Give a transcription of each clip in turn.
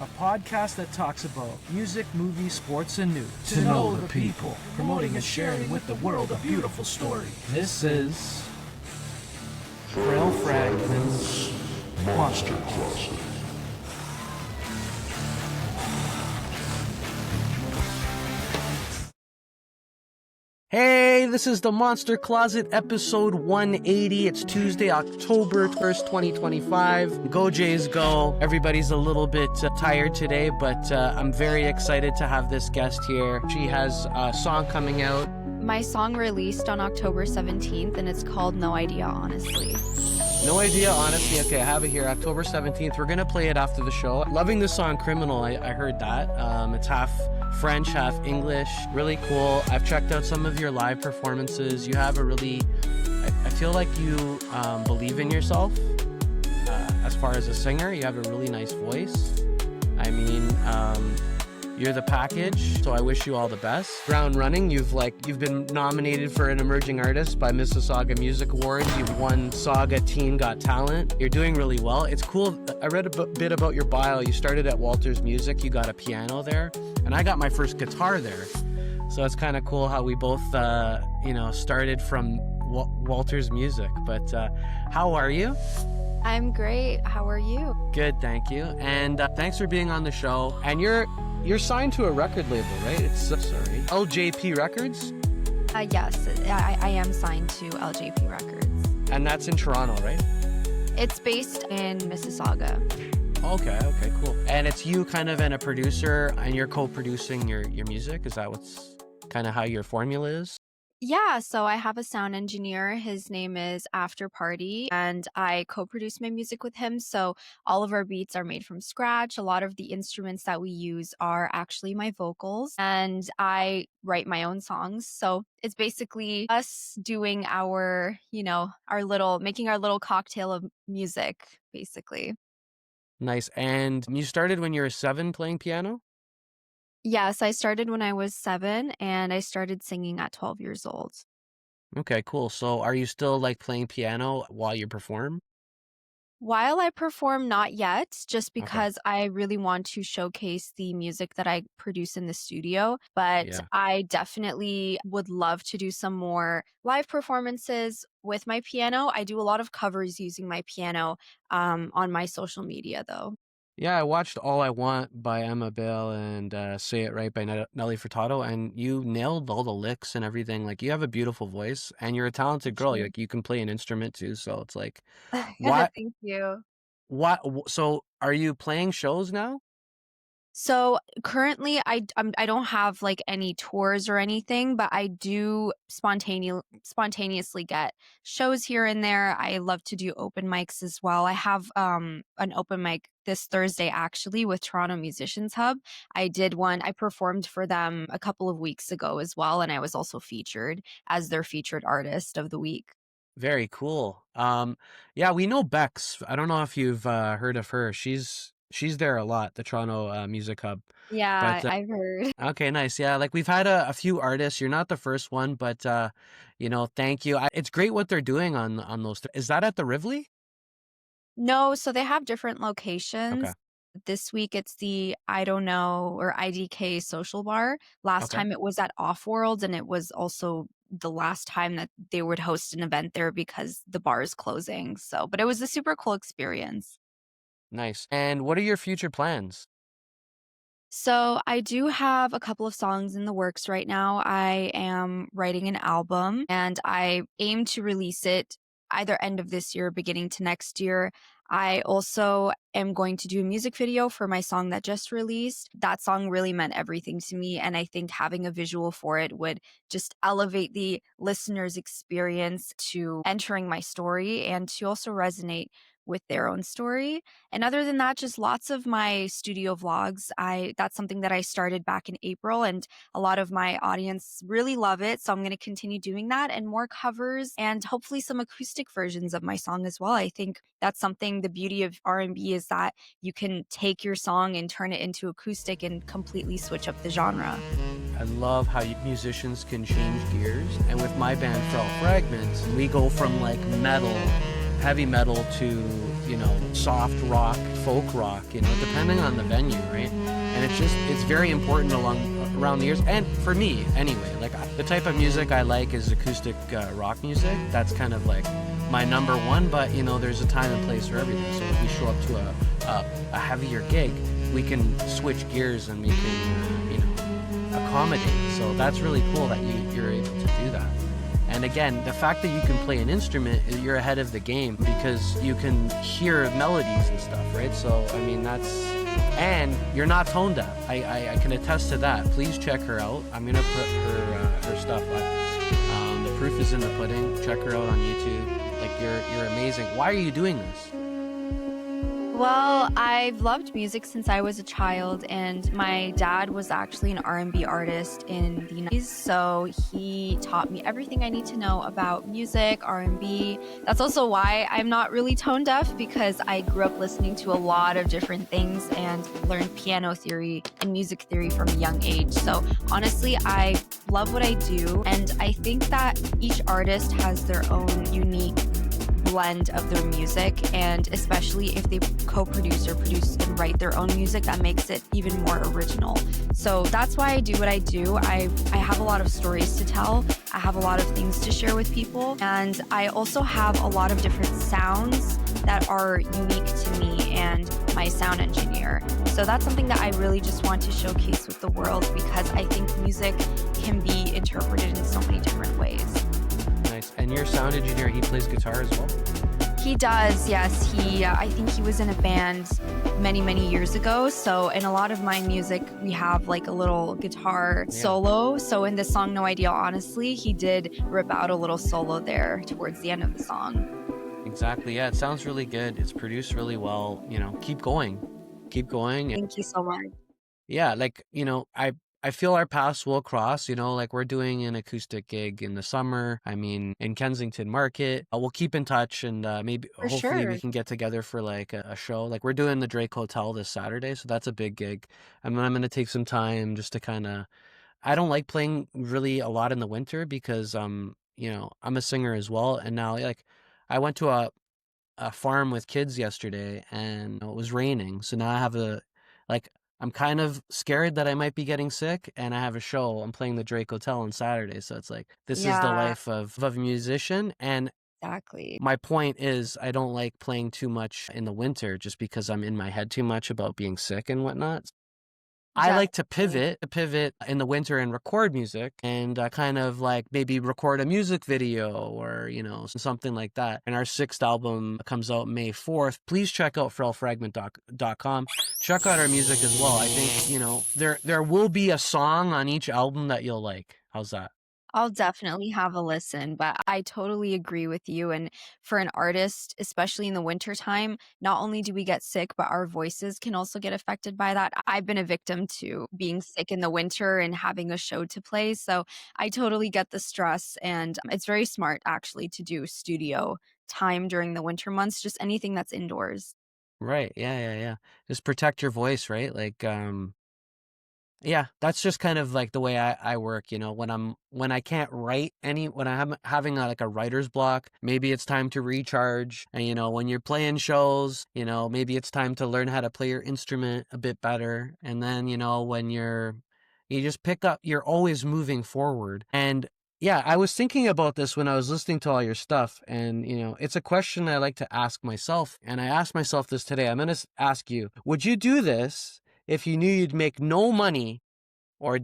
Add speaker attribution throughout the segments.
Speaker 1: a podcast that talks about music, movies, sports, and news. To know the people, promoting and sharing with the world a beautiful story. This is Frail Fragment's Monster Closet. Hey, this is the Monster Closet, episode 180. It's Tuesday, October 1st, 2025. Go Jays, go. Everybody's a little bit tired today, but I'm very excited to have this guest here. She has a song coming out.
Speaker 2: My song released on October 17th, and it's called No Idea, Honestly.
Speaker 1: No Idea, Honestly. Okay, I have it here, October 17th. We're going to play it after the show. Loving the song Criminal, I heard that. It's half French, half English. Really cool. I've checked out some of your live performances. You have a really, I feel like you believe in yourself as far as a singer. You have a really nice voice. I mean, you're the package, so I wish you all the best. Ground running, you've been nominated for an Emerging Artist by Mississauga Music Awards. You've won Saga Teen Got Talent. You're doing really well. It's cool. I read a bit about your bio. You started at Walters Music. You got a piano there, and I got my first guitar there. So it's kind of cool how we both, started from Walters Music. But how are you?
Speaker 2: I'm great. How are you?
Speaker 1: Good, thank you. And thanks for being on the show. And you're signed to a record label, right? It's LJP Records?
Speaker 2: Yes, I am signed to LJP Records.
Speaker 1: And that's in Toronto, right?
Speaker 2: It's based in Mississauga.
Speaker 1: Okay, cool. And it's you kind of and a producer, and you're co-producing your music? Is that what's kind of how your formula is?
Speaker 2: Yeah, so I have a sound engineer. His name is After Party, and I co-produce my music with him. So all of our beats are made from scratch. A lot of the instruments that we use are actually my vocals, and I write my own songs. So it's basically us doing making our little cocktail of music, basically.
Speaker 1: Nice. And you started when you were 7 playing piano?
Speaker 2: Yes, I started when I was 7, and I started singing at 12 years old.
Speaker 1: Okay, cool. So are you still playing piano while you perform?
Speaker 2: While I perform, not yet, just because I really want to showcase the music that I produce in the studio. But
Speaker 1: Yeah.
Speaker 2: I definitely would love to do some more live performances with my piano. I do a lot of covers using my piano on my social media, though.
Speaker 1: Yeah, I watched All I Want by Emma Bale and Say It Right by Nelly Furtado, and you nailed all the licks and everything. You have a beautiful voice, and you're a talented girl.
Speaker 2: Sure.
Speaker 1: You can play an instrument too, so it's what?
Speaker 2: Thank you.
Speaker 1: So are you playing shows now?
Speaker 2: So currently, I don't have any tours or anything, but I do spontaneously get shows here and there. I love to do open mics as well. I have an open mic this Thursday actually with Toronto Musicians Hub. I did one. I performed for them a couple of weeks ago as well, and I was also featured as their featured artist of the week.
Speaker 1: Very cool. Yeah, we know Bex. I don't know if you've heard of her. She's there a lot, the Toronto Music Hub.
Speaker 2: Yeah,
Speaker 1: But
Speaker 2: I've heard.
Speaker 1: okay, nice. Yeah, we've had a few artists. You're not the first one, but thank you. It's great what they're doing on those. Is that at the Rivoli?
Speaker 2: No, so they have different
Speaker 1: Okay.
Speaker 2: locations. This week it's the I Don't Know or IDK Social Bar. Last
Speaker 1: Okay.
Speaker 2: time it was at Off World, and it was also the last time that they would host an event there because the bar is closing. So, but it was a super cool experience.
Speaker 1: Nice. And what are your future plans?
Speaker 2: So I do have a couple of songs in the works right now. I am writing an album, and I aim to release it either end of this year, beginning to next year. I also am going to do a music video for my song that just released. That song really meant everything to me, and I think having a visual for it would just elevate the listener's experience to entering my story and to also resonate with their own story. And other than that, just lots of my studio vlogs. That's something that I started back in April, and a lot of my audience really love it. So I'm going to continue doing that, and more covers and hopefully some acoustic versions of my song as well. I think that's something, the beauty of R&B is that you can take your song and turn it into acoustic and completely switch up the genre.
Speaker 1: I love how musicians can change gears. And with my band, Frail Fragment, we go from metal, heavy metal to soft rock, folk rock, depending on the venue, right? And it's very important around the years. And for me, anyway, like the type of music I like is acoustic rock music. That's kind of like my number one, but there's a time and place for everything. So if we show up to a heavier gig, we can switch gears and we can, accommodate. So that's really cool that you're able to do that. And again, the fact that you can play an instrument, you're ahead of the game because you can hear melodies and stuff, right? So, I mean, and you're not tone deaf. I can attest to that. Please check her out. I'm going to put her stuff up. The proof is in the pudding. Check her out on YouTube. Like, you're amazing. Why are you doing this?
Speaker 2: Well, I've loved music since I was a child, and my dad was actually an R&B artist in the 90s, so he taught me everything I need to know about music, R&B. That's also why I'm not really tone deaf, because I grew up listening to a lot of different things and learned piano theory and music theory from a young age. So honestly, I love what I do, and I think that each artist has their own unique blend of their music, and especially if they co-produce or produce and write their own music, that makes it even more original. So that's why I do what I do. I have a lot of stories to tell. I have a lot of things to share with people, and I also have a lot of different sounds that are unique to me and my sound engineer. So that's something that I really just want to showcase with the world, because I think music can be interpreted in so many different ways.
Speaker 1: Nice. And your sound engineer, he plays guitar as well?
Speaker 2: He does, yes. I think he was in a band many years ago. So in a lot of my music, we have like a little guitar solo. So in the song No Idea Honestly, he did rip out a little solo there towards the end of the song.
Speaker 1: Exactly. Yeah, it sounds really good. It's produced really well. Keep going. Keep going.
Speaker 2: Thank you so much.
Speaker 1: Yeah, like, I feel our paths will cross, like we're doing an acoustic gig in the summer. I mean, in Kensington Market. We'll keep in touch, and hopefully we can get together for like a show. Like we're doing the Drake Hotel this Saturday, so that's a big gig. I'm going to take some time just to kind of, I don't like playing really a lot in the winter because, I'm a singer as well. And now like I went to a farm with kids yesterday and it was raining. So now I have I'm kind of scared that I might be getting sick, and I have a show. I'm playing the Drake Hotel on Saturday. So it's like, this is the life of a musician. And
Speaker 2: exactly.
Speaker 1: My point is, I don't like playing too much in the winter just because I'm in my head too much about being sick and whatnot. I like to pivot in the winter and record music and kind of like maybe record a music video or, something like that. And our 6th album comes out May 4th. Please check out frailfragment.com. Check out our music as well. I think, there will be a song on each album that you'll like. How's that?
Speaker 2: I'll definitely have a listen, but I totally agree with you. And for an artist, especially in the wintertime, not only do we get sick, but our voices can also get affected by that. I've been a victim to being sick in the winter and having a show to play. So I totally get the stress. And it's very smart, actually, to do studio time during the winter months, just anything that's indoors.
Speaker 1: Right. Yeah. Just protect your voice, right? Like, yeah, that's just kind of like the way I work, when I can't write when I'm having a writer's block, maybe it's time to recharge. And, when you're playing shows, maybe it's time to learn how to play your instrument a bit better. And then, when you just pick up, you're always moving forward. And yeah, I was thinking about this when I was listening to all your stuff. And, it's a question I like to ask myself. And I asked myself this today. I'm going to ask you, would you do this if you knew you'd make no money or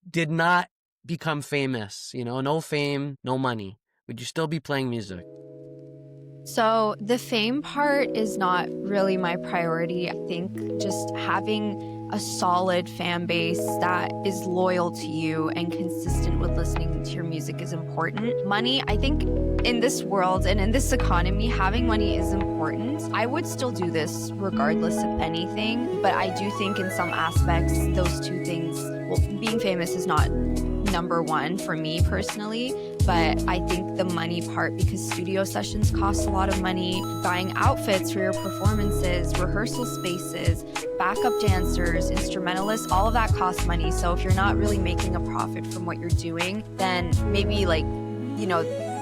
Speaker 1: did not become famous, no fame, no money? Would you still be playing music?
Speaker 2: So the fame part is not really my priority. I think just having a solid fan base that is loyal to you and consistent with listening to your music is important. Money, I think in this world and in this economy, having money is important. I would still do this regardless of anything, but I do think in some aspects, those two things, being famous is not number one for me personally, but I think the money part, because studio sessions cost a lot of money, buying outfits for your performances, rehearsal spaces, backup dancers, instrumentalists, all of that costs money. So if you're not really making a profit from what you're doing, then maybe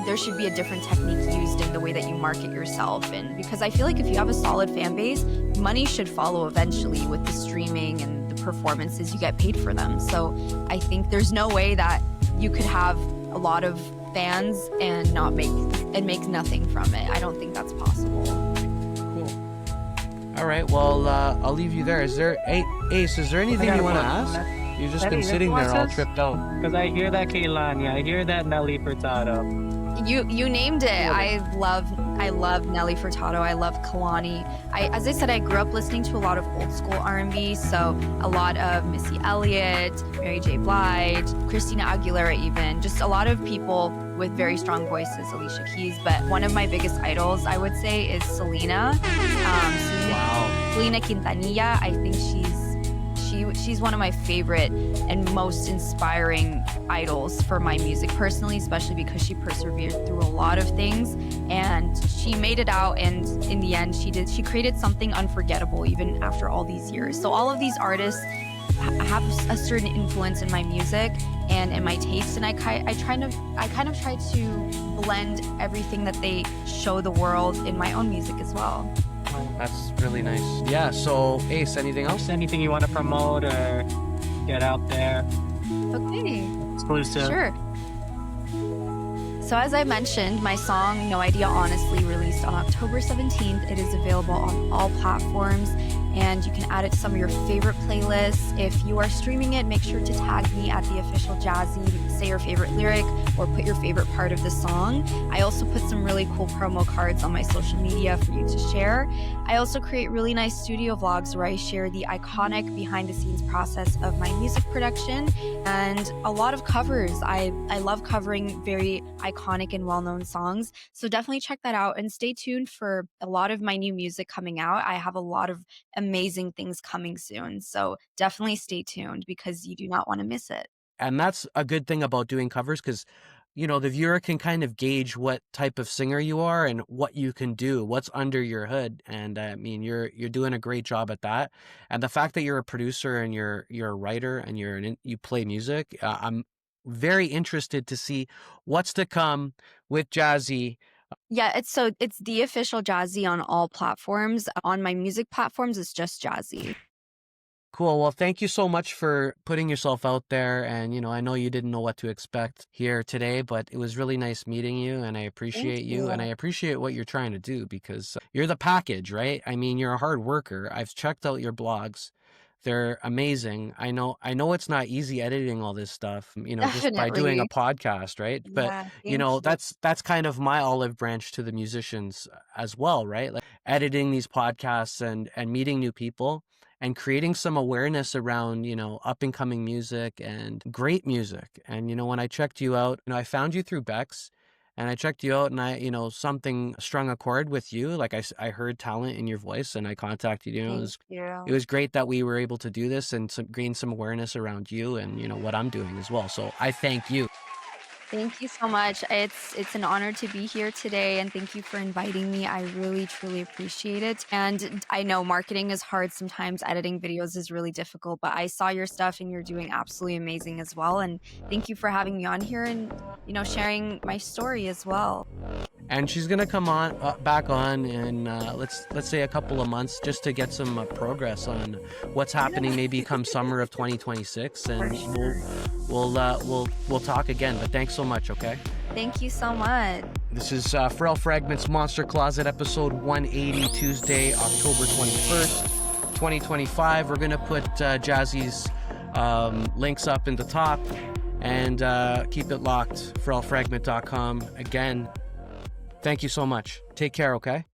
Speaker 2: there should be a different technique used in the way that you market yourself. And because I feel like if you have a solid fan base, money should follow eventually with the streaming and the performances, you get paid for them. So I think there's no way that you could have a lot of fans and make nothing from it. I don't think that's possible.
Speaker 1: Cool. All right, well, I'll leave you there. Is there, Ace, is there anything you want to ask? You've just been sitting there all tripped out.
Speaker 3: Because I hear that Kehlani, I hear that Nelly Furtado.
Speaker 2: You named it. I love Nelly Furtado. I love Kehlani. As I said, I grew up listening to a lot of old school R&B, so a lot of Missy Elliott, Mary J. Blige, Christina Aguilera, even just a lot of people with very strong voices, Alicia Keys. But one of my biggest idols, I would say, is Selena.
Speaker 1: Wow.
Speaker 2: Selena Quintanilla. I think she's one of my favorite and most inspiring idols for my music personally, especially because she persevered through a lot of things and she made it out, and in the end she created something unforgettable even after all these years. So all of these artists have a certain influence in my music and in my taste, and I kind of try to blend everything that they show the world in my own music as well.
Speaker 1: That's really nice. Yeah, so Ace, anything else?
Speaker 3: Anything you want to promote or get out there?
Speaker 2: Okay.
Speaker 3: Exclusive.
Speaker 2: Sure. So as I mentioned, my song No Idea Honestly released on October 17th. It is available on all platforms and you can add it to some of your favorite playlists. If you are streaming it, make sure to tag me at the official Jazzy, say your favorite lyric or put your favorite part of the song. I also put some really cool promo cards on my social media for you to share. I also create really nice studio vlogs where I share the iconic behind the scenes process of my music production and a lot of covers. I love covering very iconic and well-known songs. So definitely check that out and stay tuned for a lot of my new music coming out. I have a lot of amazing things coming soon. So definitely stay tuned because you do not want to miss it.
Speaker 1: And that's a good thing about doing covers because, you know, the viewer can kind of gauge what type of singer you are and what you can do, what's under your hood. And I mean, you're doing a great job at that. And the fact that you're a producer and you're a writer and you play music, I'm very interested to see what's to come with Jazzy.
Speaker 2: Yeah, it's the official Jazzy on all platforms. On my music platforms, it's just Jazzy.
Speaker 1: Cool. Well, thank you so much for putting yourself out there. And, you know, I know you didn't know what to expect here today, but it was really nice meeting you and I appreciate you. And I appreciate what you're trying to do because you're the package, right? I mean, you're a hard worker. I've checked out your blogs. They're amazing. I know it's not easy editing all this stuff, you know, just by doing a podcast, right? But,
Speaker 2: Yeah,
Speaker 1: you know,
Speaker 2: thank
Speaker 1: that's kind of my olive branch to the musicians as well, right? Like editing these podcasts and meeting new people and creating some awareness around, you know, up and coming music and great music. And, you know, when I checked you out, you know, I found you through Bex. And I checked you out and I, you know, something strung a chord with you. Like I heard talent in your voice and I contacted you. It was great that we were able to do this and gain some awareness around you and, you know, what I'm doing as well. So I thank you.
Speaker 2: Thank you so much. It's an honor to be here today and thank you for inviting me. I really, truly appreciate it. And I know marketing is hard sometimes. Editing videos is really difficult, but I saw your stuff and you're doing absolutely amazing as well. And thank you for having me on here and, you know, sharing my story as well.
Speaker 1: And she's gonna come on back on in let's say a couple of months just to get some progress on what's happening maybe come summer of 2026 and we'll talk again. But thanks so much. Okay.
Speaker 2: Thank you so much.
Speaker 1: This is Frail Fragment's Monster Closet episode 180 Tuesday, October 21st, 2025. We're gonna put Jazzy's links up in the top and keep it locked. FrailFragment.com. Again. Thank you so much. Take care, okay?